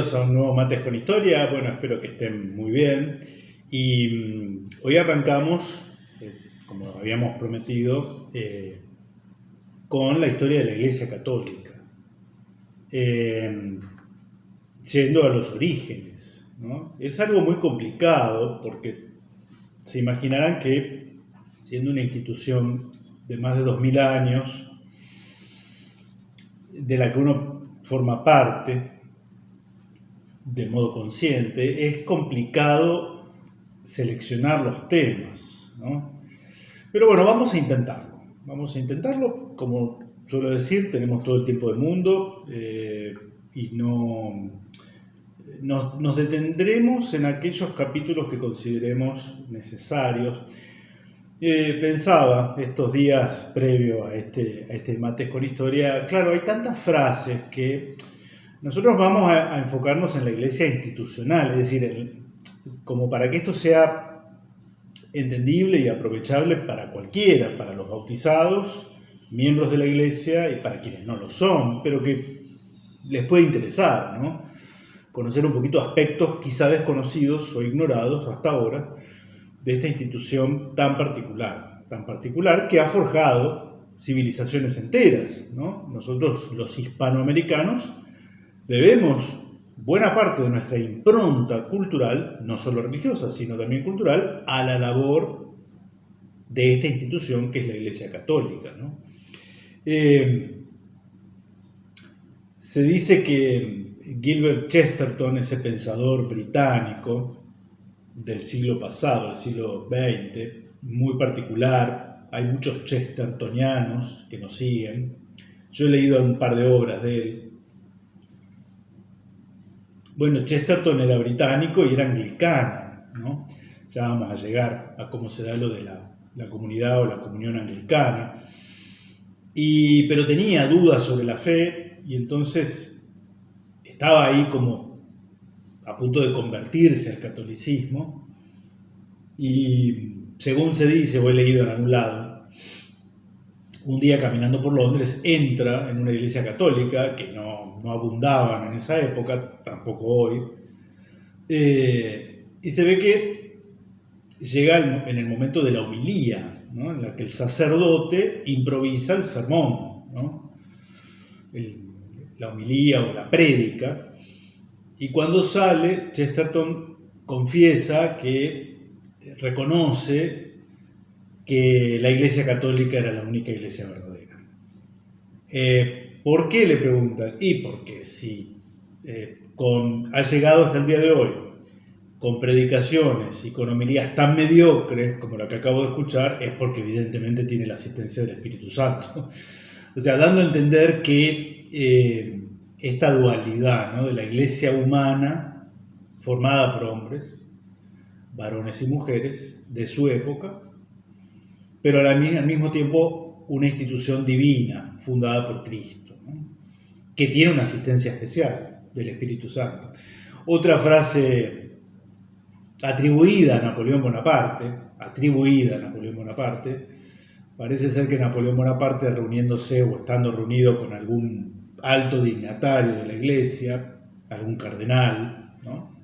bienvenidos a un nuevo Mates con Historia. Bueno, espero que estén muy bien. Y hoy arrancamos, como habíamos prometido, con la historia de la Iglesia Católica, yendo a los orígenes, ¿no? Es algo muy complicado porque se imaginarán que, siendo una institución de más de 2000 años, de la que uno forma parte de modo consciente, es complicado seleccionar los temas, ¿no? Pero bueno, vamos a intentarlo, como suelo decir, tenemos todo el tiempo del mundo y nos detendremos en aquellos capítulos que consideremos necesarios. Pensaba estos días previo a este Mates con Historia, claro, hay tantas frases que nosotros vamos a enfocarnos en la iglesia institucional, es decir, como para que esto sea entendible y aprovechable para cualquiera, para los bautizados, miembros de la iglesia y para quienes no lo son, pero que les puede interesar, ¿no? Conocer un poquito aspectos quizá desconocidos o ignorados hasta ahora de esta institución tan particular que ha forjado civilizaciones enteras, ¿no? Nosotros, los hispanoamericanos, debemos buena parte de nuestra impronta cultural, no solo religiosa, sino también cultural, a la labor de esta institución que es la Iglesia Católica, ¿no? Se dice que Gilbert Chesterton, ese pensador británico del siglo pasado, el siglo XX, muy particular, hay muchos chestertonianos que nos siguen, yo he leído un par de obras de él. Bueno, Chesterton era británico y era anglicano, ¿no? Ya vamos a llegar a cómo se da lo de la comunidad o la comunión anglicana. Pero tenía dudas sobre la fe y entonces estaba ahí como a punto de convertirse al catolicismo. Y según se dice, o he leído en algún lado, un día caminando por Londres entra en una iglesia católica que no abundaban en esa época, tampoco hoy, y se ve que llega en el momento de la homilía, ¿no? En la que el sacerdote improvisa el sermón, ¿no? La homilía o la prédica, y cuando sale, Chesterton confiesa que reconoce que la Iglesia Católica era la única iglesia verdadera. ¿Por qué?, le preguntan. Y porque si ha llegado hasta el día de hoy con predicaciones y con homilías tan mediocres como la que acabo de escuchar, es porque evidentemente tiene la asistencia del Espíritu Santo. O sea, dando a entender que esta dualidad, ¿no?, de la iglesia humana formada por hombres, varones y mujeres de su época, pero al mismo tiempo una institución divina fundada por Cristo, ¿no?, que tiene una asistencia especial del Espíritu Santo. Otra frase atribuida a Napoleón Bonaparte, parece ser que Napoleón Bonaparte, reuniéndose o estando reunido con algún alto dignatario de la iglesia, algún cardenal, ¿no?,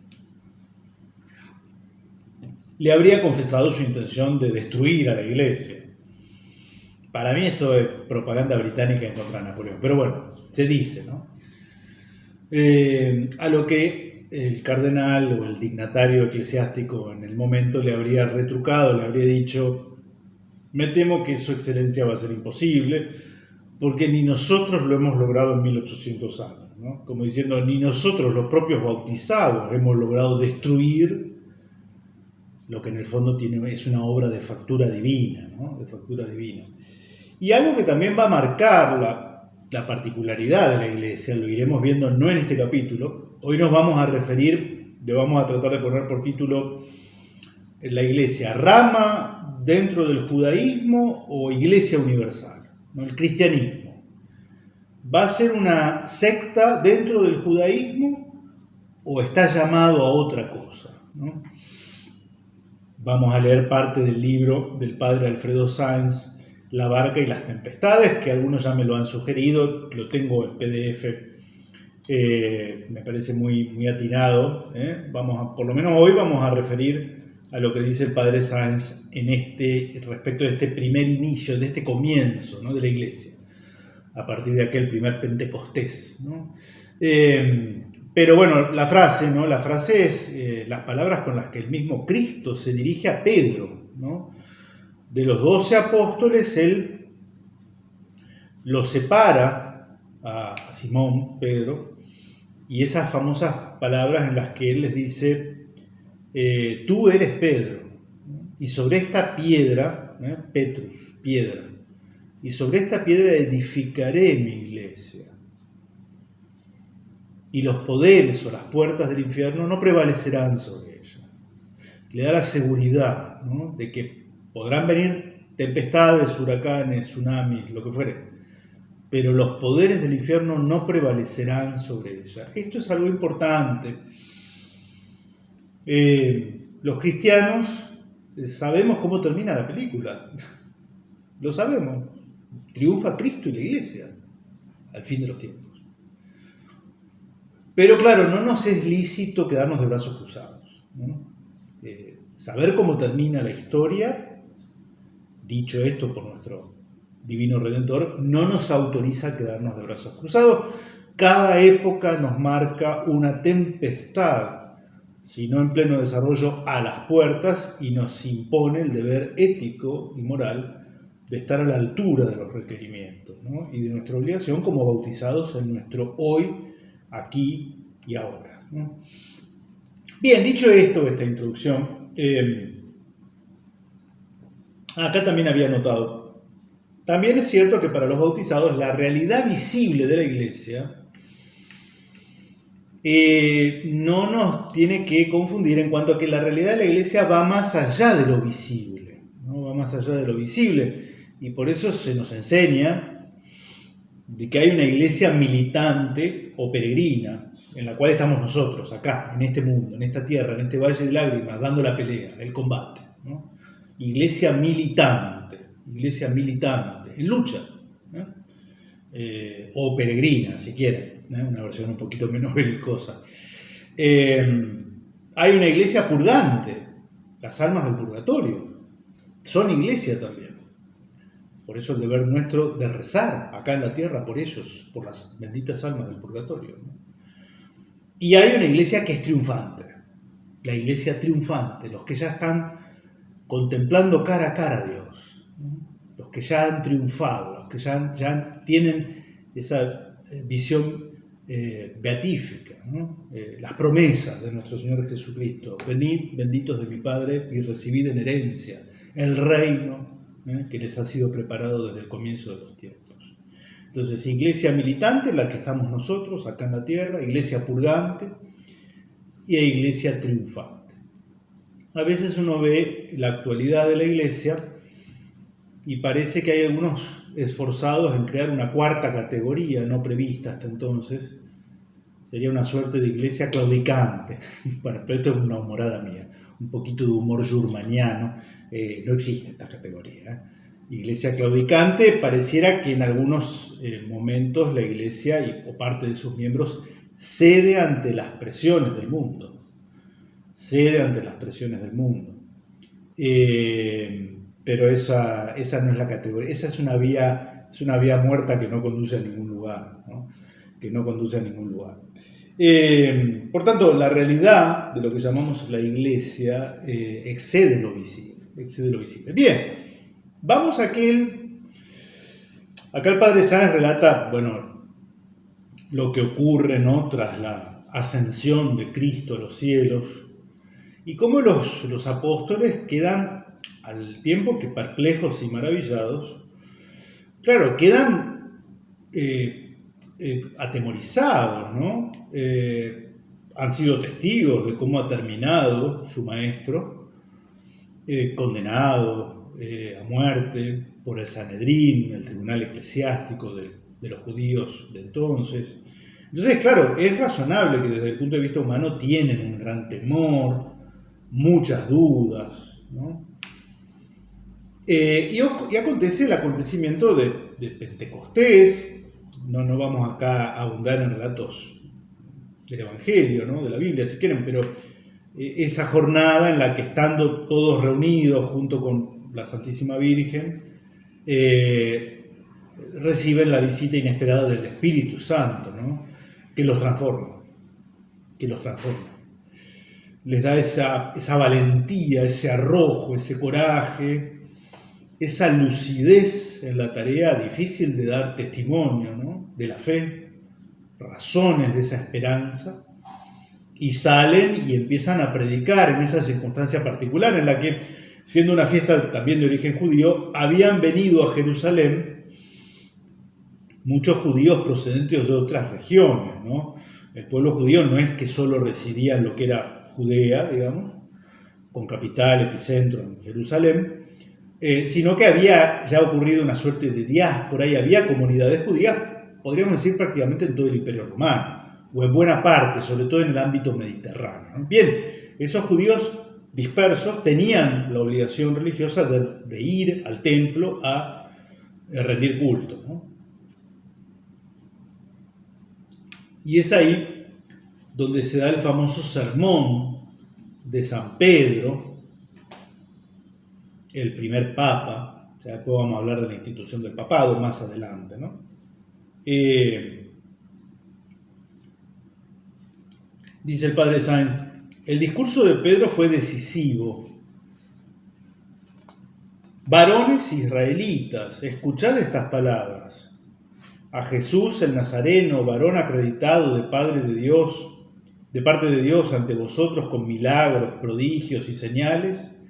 le habría confesado su intención de destruir a la iglesia. Para mí esto es propaganda británica en contra de Napoleón, pero bueno, se dice, ¿no? A lo que el cardenal o el dignatario eclesiástico en el momento le habría retrucado, le habría dicho: me temo que su excelencia va a ser imposible, porque ni nosotros lo hemos logrado en 1800 años, ¿no? Como diciendo, ni nosotros, los propios bautizados, hemos logrado destruir lo que en el fondo es una obra de factura divina, ¿no? De factura divina. Y algo que también va a marcar la particularidad de la iglesia, lo iremos viendo no en este capítulo. Hoy nos vamos a referir, le vamos a tratar de poner por título la iglesia, rama dentro del judaísmo o iglesia universal, ¿no? El cristianismo. ¿Va a ser una secta dentro del judaísmo o está llamado a otra cosa, ¿no? Vamos a leer parte del libro del padre Alfredo Sáenz, La barca y las tempestades, que algunos ya me lo han sugerido, lo tengo en PDF Me parece muy atinado. Por lo menos hoy vamos a referir a lo que dice el padre Sáenz respecto de este primer inicio, de este comienzo, ¿no?, de la iglesia, a partir de aquel primer Pentecostés, ¿no? Pero bueno, la frase, ¿no? La frase es las palabras con las que el mismo Cristo se dirige a Pedro, ¿no? De los 12 apóstoles, él los separa a Simón, Pedro, y esas famosas palabras en las que él les dice, tú eres Pedro, ¿no? Y sobre esta piedra, Petrus, piedra, y sobre esta piedra edificaré mi iglesia. Y los poderes o las puertas del infierno no prevalecerán sobre ella. Le da la seguridad, ¿no?, de que podrán venir tempestades, huracanes, tsunamis, lo que fuere, pero los poderes del infierno no prevalecerán sobre ella. Esto es algo importante. Los cristianos sabemos cómo termina la película. Lo sabemos. Triunfa Cristo y la iglesia al fin de los tiempos. Pero claro, no nos es lícito quedarnos de brazos cruzados, ¿no? Saber cómo termina la historia, dicho esto por nuestro Divino Redentor, no nos autoriza a quedarnos de brazos cruzados. Cada época nos marca una tempestad, si no en pleno desarrollo, a las puertas, y nos impone el deber ético y moral de estar a la altura de los requerimientos, ¿no?, y de nuestra obligación como bautizados en nuestro hoy, aquí y ahora, ¿no? Bien, dicho esto, esta introducción, acá también había notado, también es cierto que para los bautizados la realidad visible de la iglesia no nos tiene que confundir en cuanto a que la realidad de la iglesia va más allá de lo visible, ¿no? Va más allá de lo visible, y por eso se nos enseña de que hay una iglesia militante o peregrina, en la cual estamos nosotros, acá, en este mundo, en esta tierra, en este valle de lágrimas, dando la pelea, el combate, ¿no? Iglesia militante, en lucha, ¿no? O peregrina, si quieren, ¿no?, una versión un poquito menos belicosa. Hay una iglesia purgante, las almas del purgatorio, son iglesia también. Por eso el deber nuestro de rezar acá en la tierra por ellos, por las benditas almas del purgatorio, ¿no? Y hay una iglesia que es triunfante, la iglesia triunfante, los que ya están contemplando cara a cara a Dios, ¿no?, los que ya han triunfado, los que ya tienen esa visión beatífica, ¿no? Las promesas de nuestro Señor Jesucristo: venid benditos de mi Padre y recibid en herencia el reino que les ha sido preparado desde el comienzo de los tiempos. Entonces, iglesia militante, la que estamos nosotros acá en la tierra, iglesia purgante y iglesia triunfante. A veces uno ve la actualidad de la iglesia y parece que hay algunos esforzados en crear una cuarta categoría no prevista hasta entonces. Sería una suerte de iglesia claudicante. Bueno, pero esto es una humorada mía, un poquito de humor yurmaniano. No existe esta categoría. Iglesia claudicante, pareciera que en algunos momentos la iglesia o parte de sus miembros cede ante las presiones del mundo. Pero esa no es la categoría. Esa es una vía muerta que no conduce a ningún lugar, ¿no? Por tanto, la realidad de lo que llamamos la iglesia excede lo visible. Bien, vamos a acá el padre Sáenz relata, bueno, lo que ocurre, ¿no?, tras la ascensión de Cristo a los cielos, y cómo los apóstoles quedan, al tiempo que perplejos y maravillados, claro, quedan atemorizados, ¿no? Han sido testigos de cómo ha terminado su maestro, condenado a muerte por el Sanedrín, el tribunal eclesiástico de los judíos de entonces. Entonces, claro, es razonable que desde el punto de vista humano tienen un gran temor, muchas dudas, ¿no? Y acontece el acontecimiento de Pentecostés. No vamos acá a abundar en relatos del Evangelio, ¿no? De la Biblia, si quieren, pero esa jornada en la que estando todos reunidos junto con la Santísima Virgen, reciben la visita inesperada del Espíritu Santo, ¿no? Que los transforma, Les da esa valentía, ese arrojo, ese coraje, esa lucidez en la tarea difícil de dar testimonio, ¿no? De la fe, razones de esa esperanza, y salen y empiezan a predicar en esa circunstancia particular en la que, siendo una fiesta también de origen judío, habían venido a Jerusalén muchos judíos procedentes de otras regiones, ¿no? El pueblo judío no es que solo residía en lo que era Judea, digamos, con capital, epicentro en Jerusalén, sino que había ya ocurrido una suerte de diáspora y había comunidades judías, podríamos decir prácticamente en todo el Imperio Romano, o en buena parte, sobre todo en el ámbito mediterráneo, ¿no? Bien, esos judíos dispersos tenían la obligación religiosa de ir al templo a rendir culto, ¿no? Y es ahí donde se da el famoso sermón de San Pedro, el primer papa. O sea, después vamos a hablar de la institución del papado más adelante, ¿no? Dice el padre Sáenz, el discurso de Pedro fue decisivo. Varones israelitas, escuchad estas palabras. A Jesús el Nazareno, varón acreditado de parte de Dios ante vosotros con milagros, prodigios y señales,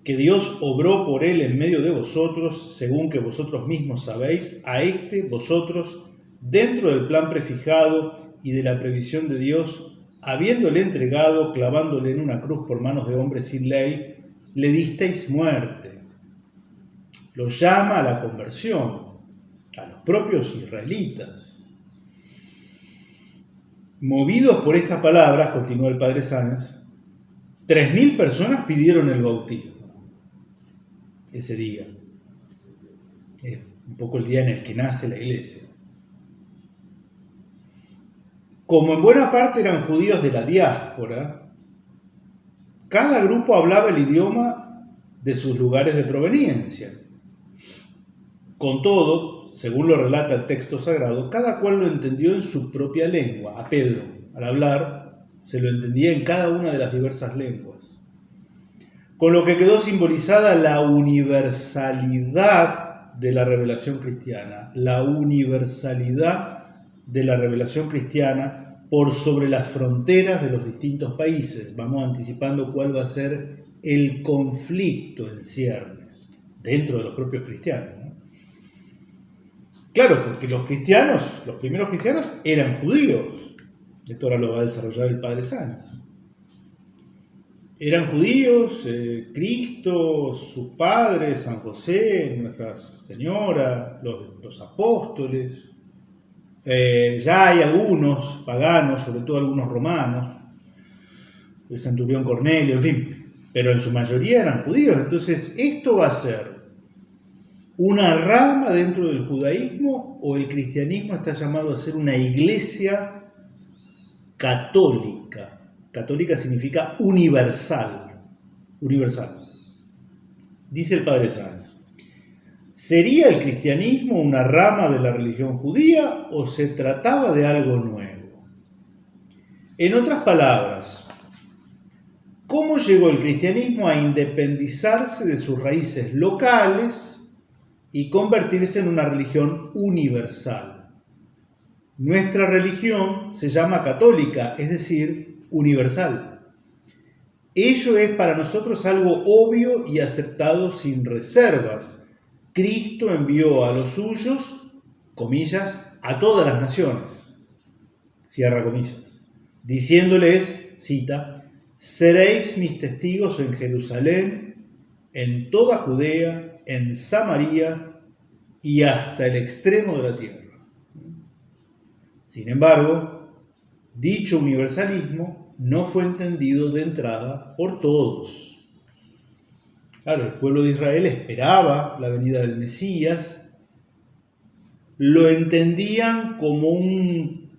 que Dios obró por él en medio de vosotros, según que vosotros mismos sabéis, a vosotros, dentro del plan prefijado y de la previsión de Dios, habiéndole entregado, clavándole en una cruz por manos de hombres sin ley, le disteis muerte. Lo llama a la conversión, a los propios israelitas. Movidos por estas palabras, continuó el padre Sáenz, 3.000 personas pidieron el bautismo ese día. Es un poco el día en el que nace la iglesia. Como en buena parte eran judíos de la diáspora, cada grupo hablaba el idioma de sus lugares de proveniencia. Con todo, según lo relata el texto sagrado, cada cual lo entendió en su propia lengua. A Pedro, al hablar, se lo entendía en cada una de las diversas lenguas. Con lo que quedó simbolizada la universalidad de la revelación cristiana. La universalidad de la revelación cristiana por sobre las fronteras de los distintos países. Vamos anticipando cuál va a ser el conflicto en ciernes dentro de los propios cristianos, ¿no? Claro, porque los primeros cristianos eran judíos. Esto ahora lo va a desarrollar el padre Sáenz. Eran judíos, Cristo, sus padres, San José, Nuestra Señora, los apóstoles. Ya hay algunos paganos, sobre todo algunos romanos, el centurión Cornelio, en fin, pero en su mayoría eran judíos. Entonces, ¿esto va a ser una rama dentro del judaísmo o el cristianismo está llamado a ser una iglesia católica? Católica significa universal. Universal. Dice el padre Sáenz, ¿sería el cristianismo una rama de la religión judía o se trataba de algo nuevo? En otras palabras, ¿cómo llegó el cristianismo a independizarse de sus raíces locales y convertirse en una religión universal? Nuestra religión se llama católica, es decir, universal. Ello es para nosotros algo obvio y aceptado sin reservas. Cristo envió a los suyos, comillas, a todas las naciones, cierra comillas, diciéndoles, cita, seréis mis testigos en Jerusalén, en toda Judea, en Samaria y hasta el extremo de la tierra. Sin embargo, dicho universalismo no fue entendido de entrada por todos. Claro, el pueblo de Israel esperaba la venida del Mesías, lo entendían como un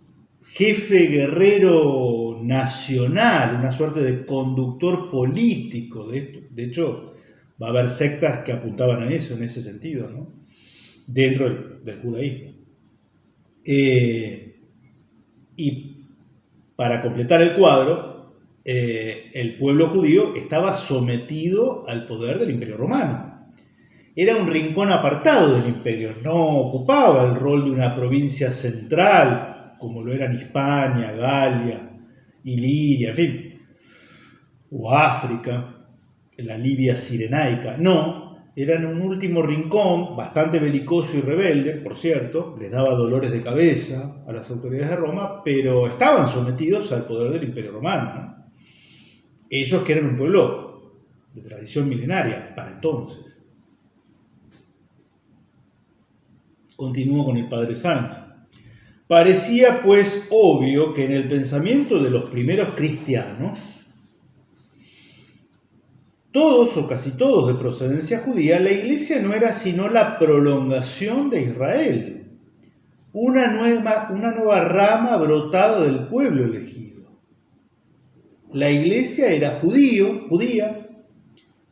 jefe guerrero nacional, una suerte de conductor político de esto. De hecho, va a haber sectas que apuntaban a eso, en ese sentido, ¿no? Dentro del judaísmo. Y para completar el cuadro, el pueblo judío estaba sometido al poder del Imperio Romano. Era un rincón apartado del imperio, no ocupaba el rol de una provincia central, como lo eran Hispania, Galia, Iliria, en fin, o África, la Libia cirenaica. No, eran un último rincón, bastante belicoso y rebelde, por cierto, les daba dolores de cabeza a las autoridades de Roma, pero estaban sometidos al poder del Imperio Romano, ¿no? Ellos que eran un pueblo de tradición milenaria para entonces. Continúo con el padre Sáenz. Parecía pues obvio que en el pensamiento de los primeros cristianos, todos o casi todos de procedencia judía, la iglesia no era sino la prolongación de Israel, una nueva rama brotada del pueblo elegido. La iglesia era judía,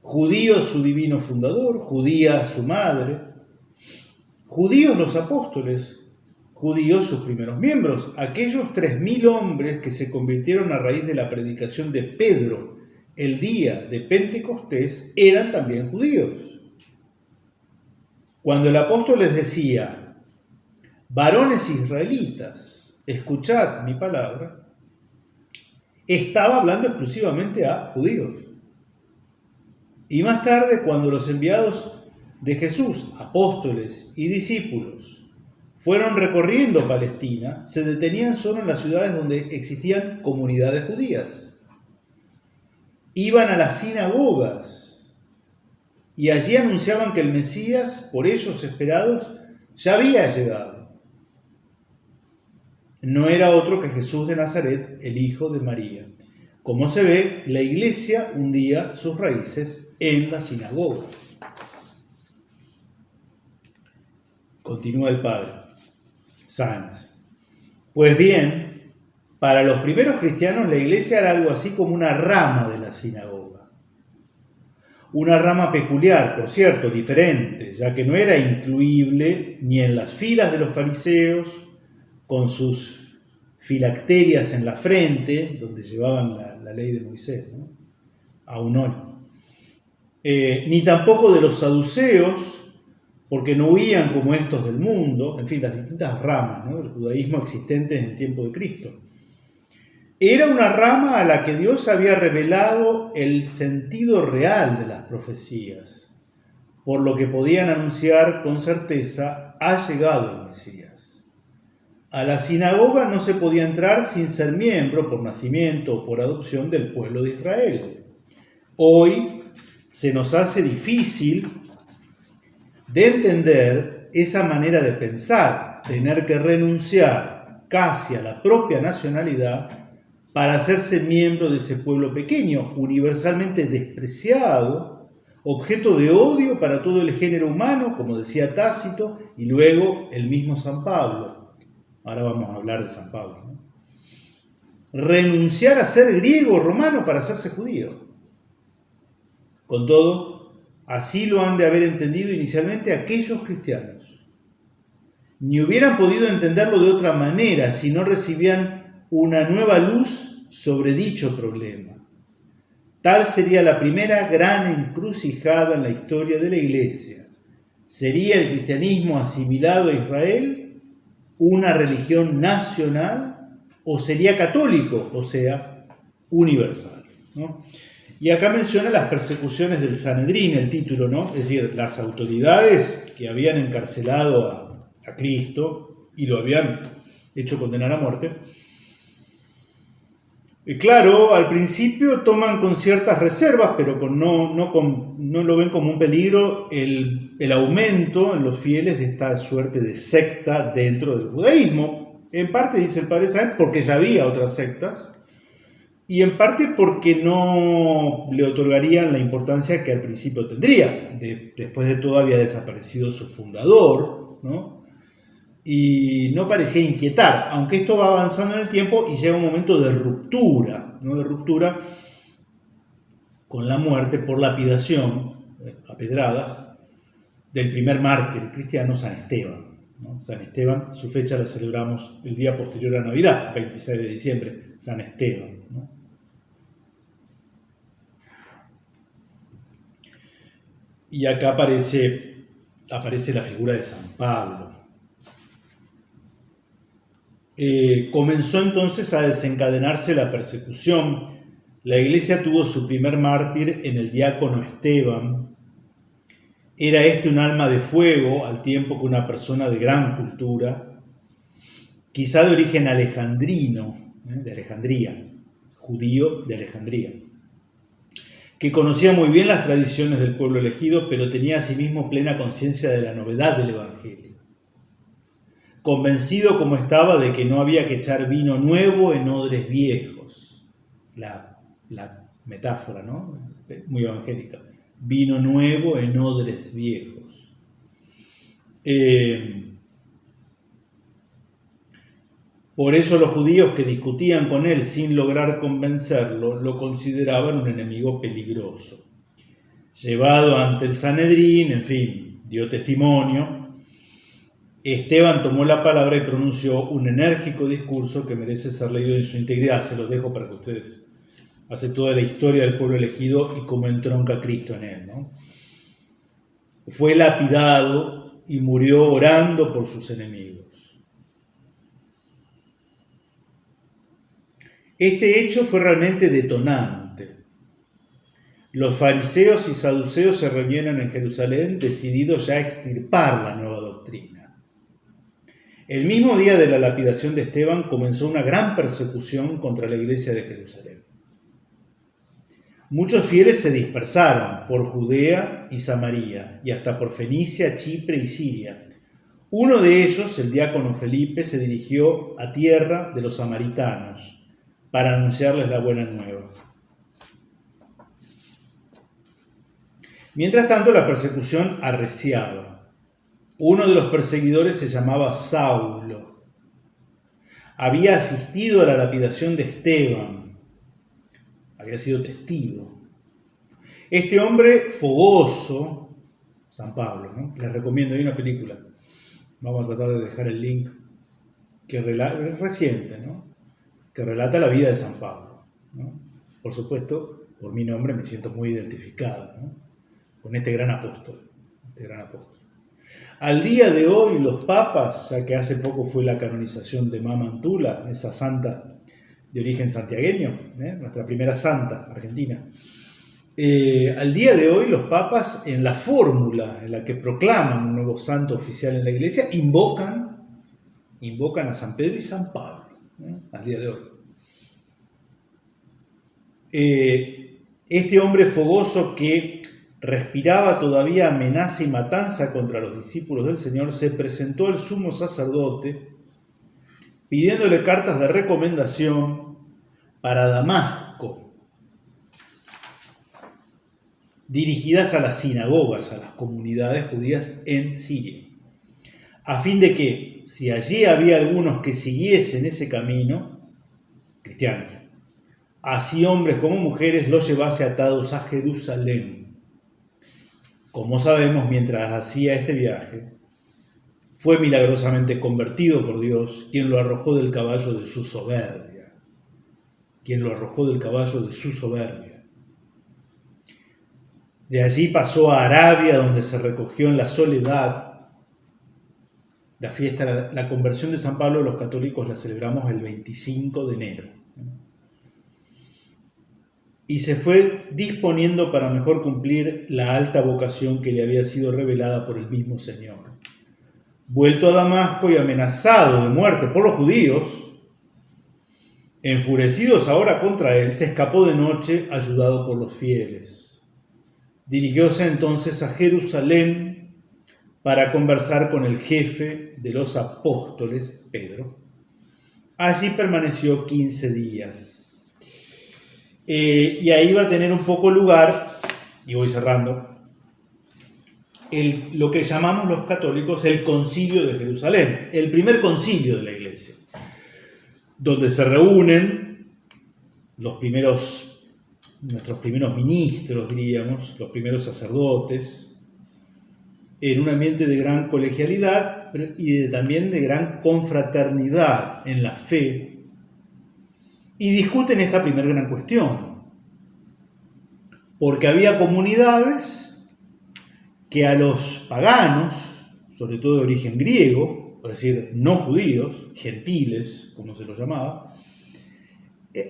judío su divino fundador, judía su madre, judíos los apóstoles, judíos sus primeros miembros, aquellos 3.000 hombres que se convirtieron a raíz de la predicación de Pedro el día de Pentecostés, eran también judíos. Cuando el apóstol les decía, varones israelitas, escuchad mi palabra, estaba hablando exclusivamente a judíos. Y más tarde, cuando los enviados de Jesús, apóstoles y discípulos, fueron recorriendo Palestina, se detenían solo en las ciudades donde existían comunidades judías. Iban a las sinagogas y allí anunciaban que el Mesías, por ellos esperados, ya había llegado. No era otro que Jesús de Nazaret, el hijo de María. Como se ve, la iglesia hundía sus raíces en la sinagoga. Continúa el padre Sáenz. Pues bien, para los primeros cristianos la iglesia era algo así como una rama de la sinagoga. Una rama peculiar, por cierto, diferente, ya que no era incluible ni en las filas de los fariseos, con sus filacterias en la frente, donde llevaban la ley de Moisés, ¿no? Aún hoy. Ni tampoco de los saduceos, porque no huían como estos del mundo, en fin, las distintas ramas, ¿no?, del judaísmo existentes en el tiempo de Cristo. Era una rama a la que Dios había revelado el sentido real de las profecías, por lo que podían anunciar con certeza, ha llegado el Mesías. A la sinagoga no se podía entrar sin ser miembro por nacimiento o por adopción del pueblo de Israel. Hoy se nos hace difícil de entender esa manera de pensar, tener que renunciar casi a la propia nacionalidad para hacerse miembro de ese pueblo pequeño, universalmente despreciado, objeto de odio para todo el género humano, como decía Tácito, y luego el mismo San Pablo. Ahora vamos a hablar de San Pablo, ¿no? Renunciar a ser griego o romano para hacerse judío. Con todo, así lo han de haber entendido inicialmente aquellos cristianos. Ni hubieran podido entenderlo de otra manera si no recibían una nueva luz sobre dicho problema. Tal sería la primera gran encrucijada en la historia de la Iglesia. ¿Sería el cristianismo asimilado a Israel una religión nacional o sería católico, o sea, universal, ¿no? Y acá menciona las persecuciones del Sanedrín, el título, ¿no? Es decir, las autoridades que habían encarcelado a Cristo y lo habían hecho condenar a muerte. Y claro, al principio toman con ciertas reservas, pero no lo ven como un peligro el aumento en los fieles de esta suerte de secta dentro del judaísmo. En parte, dice el padre Sáenz, porque ya había otras sectas, y en parte porque no le otorgarían la importancia que al principio tendría. Después de todo había desaparecido su fundador, ¿no? y no parecía inquietar, aunque esto va avanzando en el tiempo y llega un momento de ruptura, ¿no? De ruptura con la muerte por lapidación, a pedradas, del primer mártir cristiano, San Esteban, ¿no? San Esteban, su fecha la celebramos el día posterior a Navidad, 26 de diciembre, San Esteban, ¿no? Y acá aparece la figura de San Pablo. Comenzó entonces a desencadenarse la persecución. La iglesia tuvo su primer mártir en el diácono Esteban. Era este un alma de fuego, al tiempo que una persona de gran cultura, quizá de origen alejandrino, de Alejandría, judío de Alejandría, que conocía muy bien las tradiciones del pueblo elegido, pero tenía asimismo plena conciencia de la novedad del Evangelio. Convencido como estaba de que no había que echar vino nuevo en odres viejos. La metáfora, ¿no? Muy evangélica. Vino nuevo en odres viejos. Por eso los judíos que discutían con él sin lograr convencerlo, lo consideraban un enemigo peligroso. Llevado ante el Sanedrín, en fin, dio testimonio. Esteban tomó la palabra y pronunció un enérgico discurso que merece ser leído en su integridad. Se los dejo para que ustedes hacen toda la historia del pueblo elegido y cómo entronca Cristo en él, ¿no? Fue lapidado y murió orando por sus enemigos. Este hecho fue realmente detonante. Los fariseos y saduceos se reunieron en Jerusalén decididos ya a extirpar la nueva doctrina. El mismo día de la lapidación de Esteban comenzó una gran persecución contra la iglesia de Jerusalén. Muchos fieles se dispersaron por Judea y Samaria y hasta por Fenicia, Chipre y Siria. Uno de ellos, el diácono Felipe, se dirigió a tierra de los samaritanos para anunciarles la buena nueva. Mientras tanto, la persecución arreciaba. Uno de los perseguidores se llamaba Saulo. Había asistido a la lapidación de Esteban. Había sido testigo. Este hombre fogoso, San Pablo, ¿no? Les recomiendo, hay una película. Vamos a tratar de dejar el link que es reciente, ¿no? Que relata la vida de San Pablo, ¿no? Por supuesto, por mi nombre me siento muy identificado, ¿no? Con este gran apóstol. Al día de hoy los papas, ya que hace poco fue la canonización de Mama Antula, esa santa de origen santiagueño, nuestra primera santa argentina, al día de hoy los papas en la fórmula en la que proclaman un nuevo santo oficial en la iglesia invocan a San Pedro y San Pablo, al día de hoy. Este hombre fogoso que respiraba todavía amenaza y matanza contra los discípulos del Señor, se presentó al sumo sacerdote pidiéndole cartas de recomendación para Damasco, dirigidas a las sinagogas, a las comunidades judías en Siria, a fin de que, si allí había algunos que siguiesen ese camino, cristianos, así hombres como mujeres, los llevase atados a Jerusalén. Como sabemos, mientras hacía este viaje, fue milagrosamente convertido por Dios, quien lo arrojó del caballo de su soberbia. De allí pasó a Arabia, donde se recogió en la soledad. La fiesta, la conversión de San Pablo, los católicos la celebramos el 25 de enero. Y se fue disponiendo para mejor cumplir la alta vocación que le había sido revelada por el mismo Señor. Vuelto a Damasco y amenazado de muerte por los judíos, enfurecidos ahora contra él, se escapó de noche ayudado por los fieles. Dirigióse entonces a Jerusalén para conversar con el jefe de los apóstoles, Pedro. Allí permaneció 15 días. Y ahí va a tener un poco lugar, y voy cerrando, lo que llamamos los católicos el Concilio de Jerusalén, el primer concilio de la Iglesia, donde se reúnen nuestros primeros ministros, diríamos, los primeros sacerdotes, en un ambiente de gran colegialidad y también de gran confraternidad en la fe, y discuten esta primera gran cuestión, porque había comunidades que a los paganos, sobre todo de origen griego, es decir, no judíos, gentiles, como se los llamaba,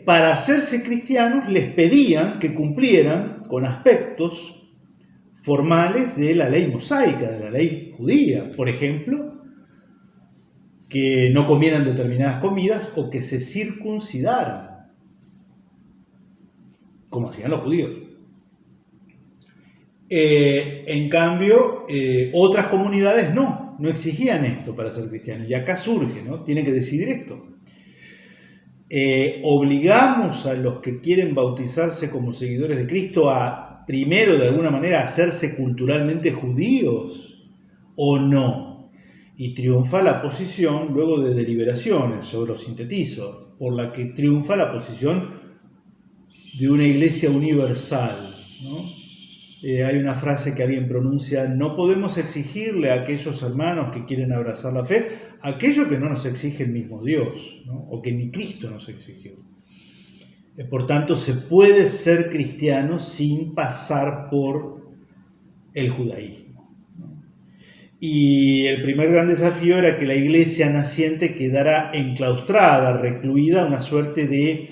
para hacerse cristianos les pedían que cumplieran con aspectos formales de la ley mosaica, de la ley judía. Por ejemplo, que no comieran determinadas comidas o que se circuncidaran, como hacían los judíos. En cambio, otras comunidades no exigían esto para ser cristianos. Y acá surge, ¿no? Tienen que decidir esto. Obligamos a los que quieren bautizarse como seguidores de Cristo a, primero, de alguna manera, hacerse culturalmente judíos, ¿o no? Y triunfa la posición, luego de deliberaciones, yo lo sintetizo, por la que triunfa la posición de una iglesia universal, ¿no? Hay una frase que alguien pronuncia: no podemos exigirle a aquellos hermanos que quieren abrazar la fe aquello que no nos exige el mismo Dios, ¿no? O que ni Cristo nos exigió. Por tanto, se puede ser cristiano sin pasar por el judaísmo, ¿no? Y el primer gran desafío era que la iglesia naciente quedara enclaustrada, recluida a una suerte de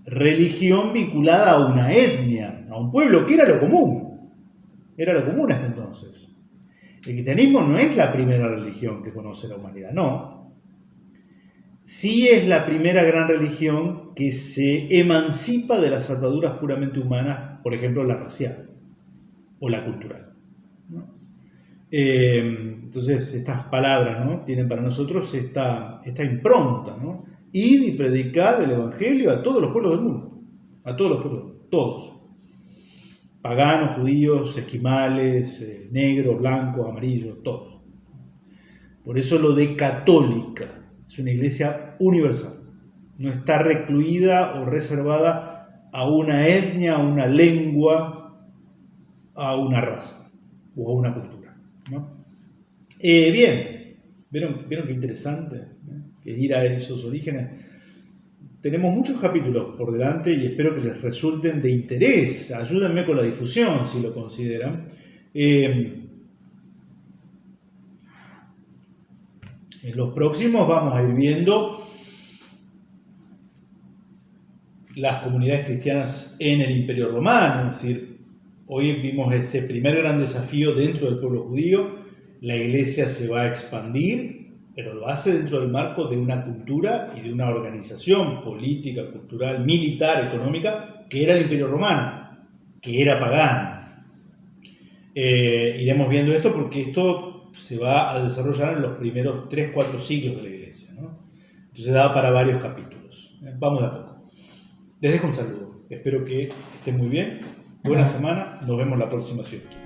religión vinculada a una etnia, a un pueblo, que era lo común. Era lo común hasta entonces. El cristianismo no es la primera religión que conoce la humanidad, no. Sí es la primera gran religión que se emancipa de las ataduras puramente humanas, por ejemplo, la racial o la cultural, ¿no? Entonces, estas palabras, ¿no?, tienen para nosotros esta impronta, ¿no? Id y predicad el evangelio a todos los pueblos del mundo, a todos los pueblos, todos. Paganos, judíos, esquimales, negros, blancos, amarillos, todos. Por eso lo de católica, es una iglesia universal. No está recluida o reservada a una etnia, a una lengua, a una raza o a una cultura, ¿no? Bien, ¿vieron qué interesante, ¿no?, que ir a esos orígenes? Tenemos muchos capítulos por delante y espero que les resulten de interés. Ayúdenme con la difusión si lo consideran. En los próximos vamos a ir viendo las comunidades cristianas en el Imperio Romano. Es decir, hoy vimos este primer gran desafío dentro del pueblo judío. La iglesia se va a expandir, pero lo hace dentro del marco de una cultura y de una organización política, cultural, militar, económica, que era el Imperio Romano, que era pagano. Iremos viendo esto porque esto se va a desarrollar en los primeros 3-4 siglos de la Iglesia, ¿no? Entonces da para varios capítulos. Vamos de a poco. Les dejo un saludo. Espero que estén muy bien. Buena semana. Nos vemos la próxima semana.